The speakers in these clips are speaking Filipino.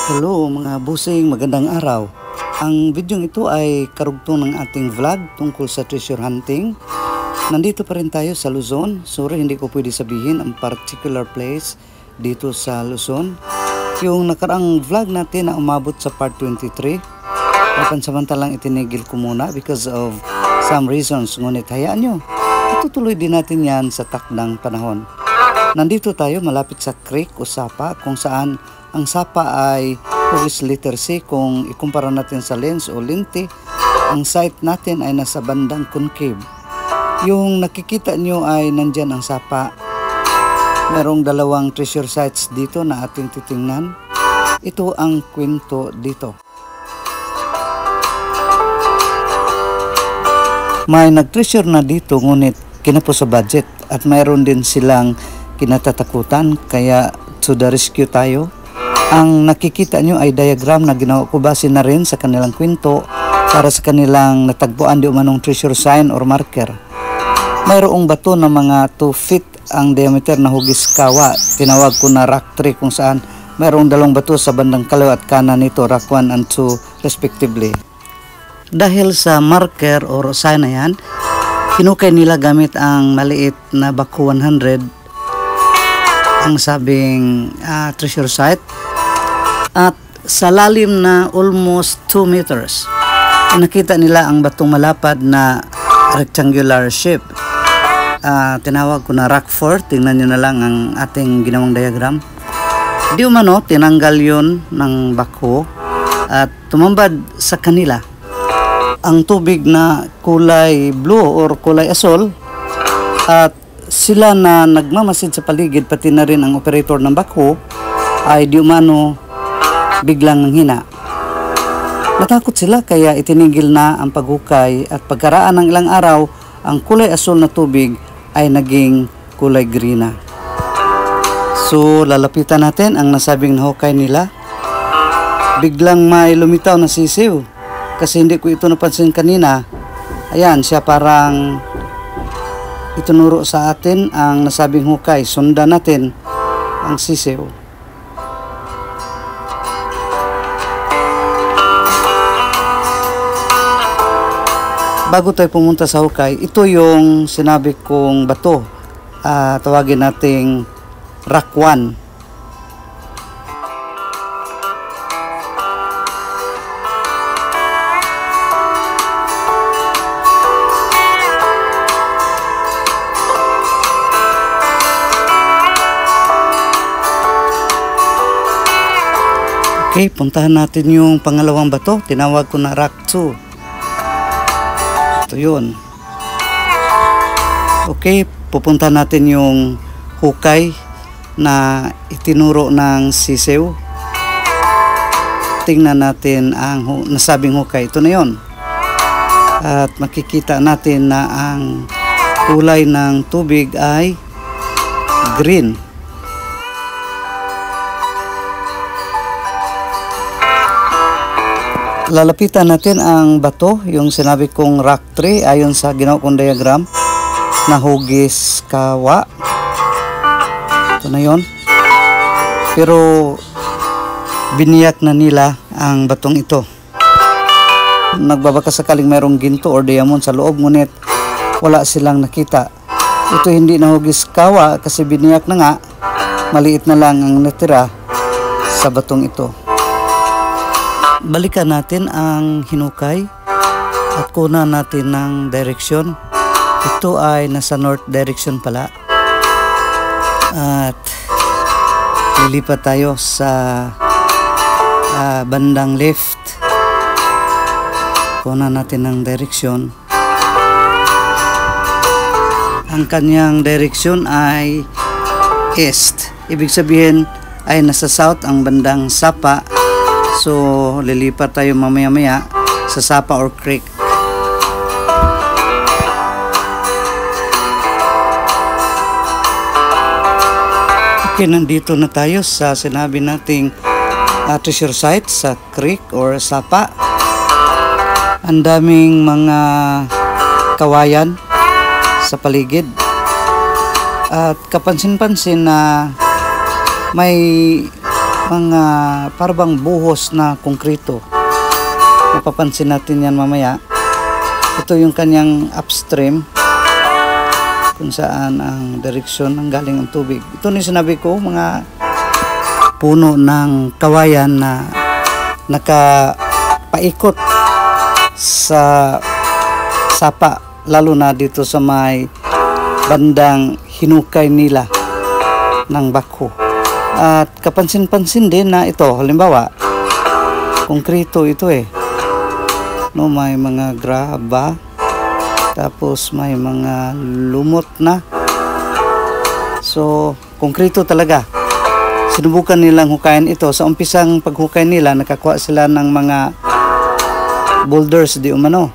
Hello mga busing, magandang araw. Ang video ito ay karugtong ng ating vlog tungkol sa treasure hunting. Nandito pa rin tayo sa Luzon. Sorry, hindi ko pwede sabihin ang particular place dito sa Luzon. Yung nakaraang vlog natin na umabot sa part 23 ay pansamantalang itinigil ko muna because of some reasons. Ngunit hayaan nyo, itutuloy din natin yan sa takdang panahon. Nandito tayo malapit sa creek o sapa kung saan ang sapa ay hugis letter C. Kung ikumpara natin sa lens o lente, ang site natin ay nasa bandang concave. Yung nakikita nyo ay nandyan ang sapa. Merong dalawang treasure sites dito na ating titingnan. Ito ang kwento dito. May nag-treasure na dito ngunit kinapos sa budget at mayroon din silang kinatatakutan kaya to the rescue tayo. Ang nakikita nyo ay diagram na ginawa ko base na rin sa kanilang kwento para sa kanilang natagpuan di umanong treasure sign or marker. Mayroong bato na mga 2 feet ang diameter na hugis kawa. Tinawag ko na rock 3 kung saan mayroong dalawang bato sa bandang kaliwa at kanan nito, rock 1 and 2 respectively. Dahil sa marker or sign na yan, hinukay nila gamit ang maliit na bako 100 ang sabing treasure site. At sa lalim na almost 2 meters, nakita nila ang batong malapad na rectangular shape. Tinawag ko na rock 4. Tingnan nyo na lang ang ating ginawang diagram. Di umano, tinanggal yun ng bako at tumambad sa kanila ang tubig na kulay blue or kulay asol, at sila na nagmamasid sa paligid pati na rin ang operator ng bako ay di umano biglang nanghina. Natakot sila kaya itinigil na ang paghukay at pagkaraan ng ilang araw ang kulay asol na tubig ay naging kulay green na. So lalapitan natin ang nasabing nahukay nila. Biglang may lumitaw na sisiw kasi hindi ko ito napansin kanina. Ayan siya, parang itunuro sa atin ang nasabing hukay. Sundan natin ang sisiw. Bago tayo pumunta sa hukay, ito yung sinabi kong bato. Tawagin nating rock 1. Okay, puntahan natin yung pangalawang bato. Tinawag ko na rock 2. Ito yun. Okay, pupunta natin yung hukay na itinuro ng sisiw. Tingnan natin ang nasabing hukay. Ito na yun. At makikita natin na ang kulay ng tubig ay green. Lalapitan natin ang bato, yung sinabi kong rock 3 ayon sa ginawa kong diagram na hugis kawa. Ito na yun. Pero biniyak na nila ang batong ito. Nagbabaka sakaling mayroong ginto or diamond sa loob, ngunit wala silang nakita. Ito hindi na hugis kawa kasi biniyak na nga. Maliit na lang ang natira sa batong ito. Balikan natin ang hinukay at kunan natin ng direction. Ito ay nasa north direction pala. At lilipat tayo sa bandang left. Kunan natin ng direction. Ang kanyang direction ay east. Ibig sabihin ay nasa south ang bandang sapa. So, lilipat tayo mamaya-maya sa sapa or creek. Okay, nandito na tayo sa sinabi nating treasure site sa creek or sapa. Ang daming mga kawayan sa paligid. At kapansin-pansin na may mga parang buhos na konkrito. Mapapansin natin yan mamaya. Ito yung kanyang upstream, kung saan ang direksyon ng galing ang tubig. Ito ni sinabi ko, mga puno ng kawayan na nakapaikot sa sapa, lalo na dito sa may bandang hinukay nila ng bako. At kapansin-pansin din na ito, halimbawa, konkrito ito no, may mga graba, tapos may mga lumot na. So, konkrito talaga. Sinubukan nilang hukayin ito. Sa umpisang paghukay nila, nakakuha sila ng mga boulders di umano.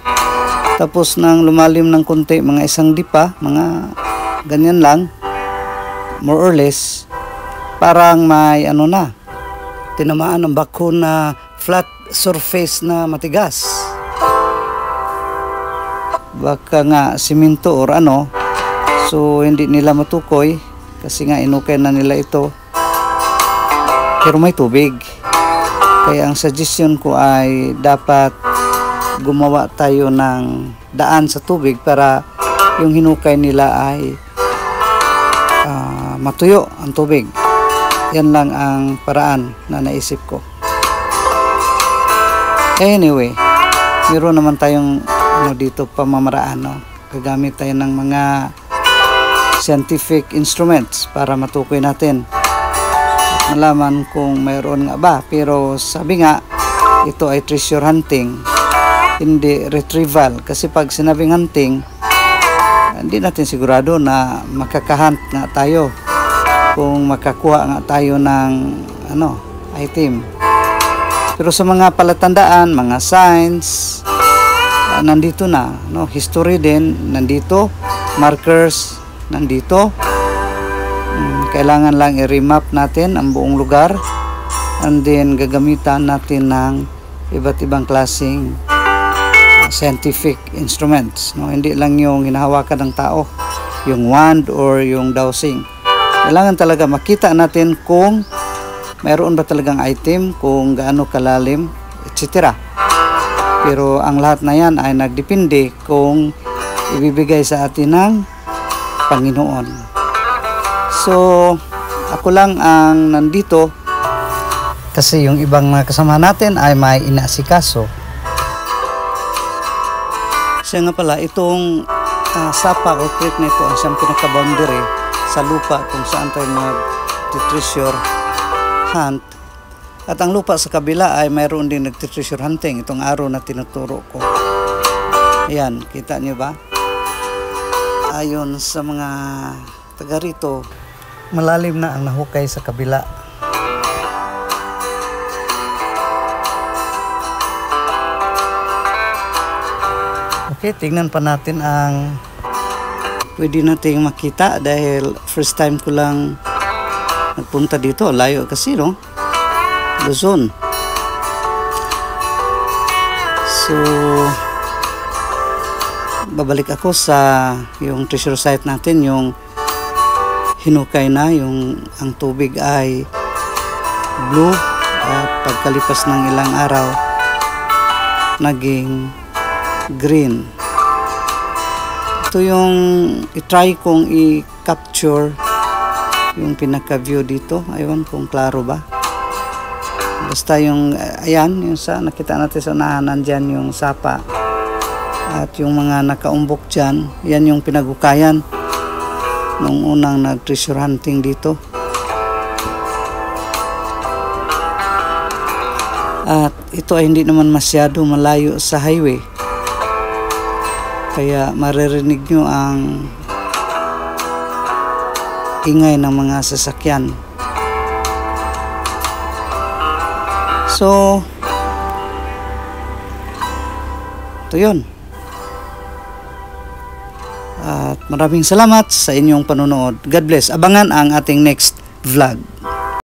Tapos nang lumalim ng konti, mga isang dipa, mga ganyan lang, more or less, parang may tinamaan ng bako na flat surface na matigas. Baka nga simento or so hindi nila matukoy kasi nga inukay na nila ito, pero may tubig. Kaya ang suggestion ko ay dapat gumawa tayo ng daan sa tubig para yung hinukay nila ay matuyo ang tubig. Yan lang ang paraan na naisip ko. Anyway, meron naman tayong dito pamamaraan, gagamit tayo ng mga scientific instruments para matukoy natin at malaman kung mayroon nga ba. Pero sabi nga, ito ay treasure hunting, hindi retrieval, kasi pag sinabing hunting, hindi natin sigurado na makakahunt nga tayo, kung makakuha nga tayo ng item. Pero sa mga palatandaan, mga signs, nandito na, history din nandito, markers nandito. Kailangan lang i-remap natin ang buong lugar, and then gagamitan natin ng iba't ibang klaseng scientific instruments, hindi lang yung hinahawakan ng tao, yung wand or yung dowsing. Kailangan talaga makita natin kung mayroon ba talagang item, kung gaano kalalim, etc. Pero ang lahat na yan ay nagdepende kung ibibigay sa atin ng Panginoon. So, ako lang ang nandito kasi yung ibang mga kasama natin ay may inaasikaso. Siya nga pala, itong sapa o creek na ito ang siyang pinaka-boundary sa lupa kung saan tayo mag-treasure hunt. At ang lupa sa kabila ay mayroon din nag-treasure hunting, itong araw na tinuturo ko. Ayan, kita nyo ba? Ayon sa mga taga rito, malalim na ang nahukay sa kabila. Okay, tingnan pa natin ang pwede nating makita dahil first time ko lang nagpunta dito. Layo kasi, Luzon. So, babalik ako sa yung treasure site natin, yung hinukay na, yung ang tubig ay blue at pagkalipas ng ilang araw naging green. Ito yung i-try kong i-capture yung pinaka-view dito. Ayun kung klaro ba. Basta yung, ayan, yung sa nakita natin sa unahan, nandyan yung sapa. At yung mga nakaumbok dyan, yan yung pinagukayan nung unang nag-treasure hunting dito. At ito ay hindi naman masyado malayo sa highway. Kaya maririnig nyo ang ingay ng mga sasakyan. So, ito yun. At maraming salamat sa inyong panonood. God bless. Abangan ang ating next vlog.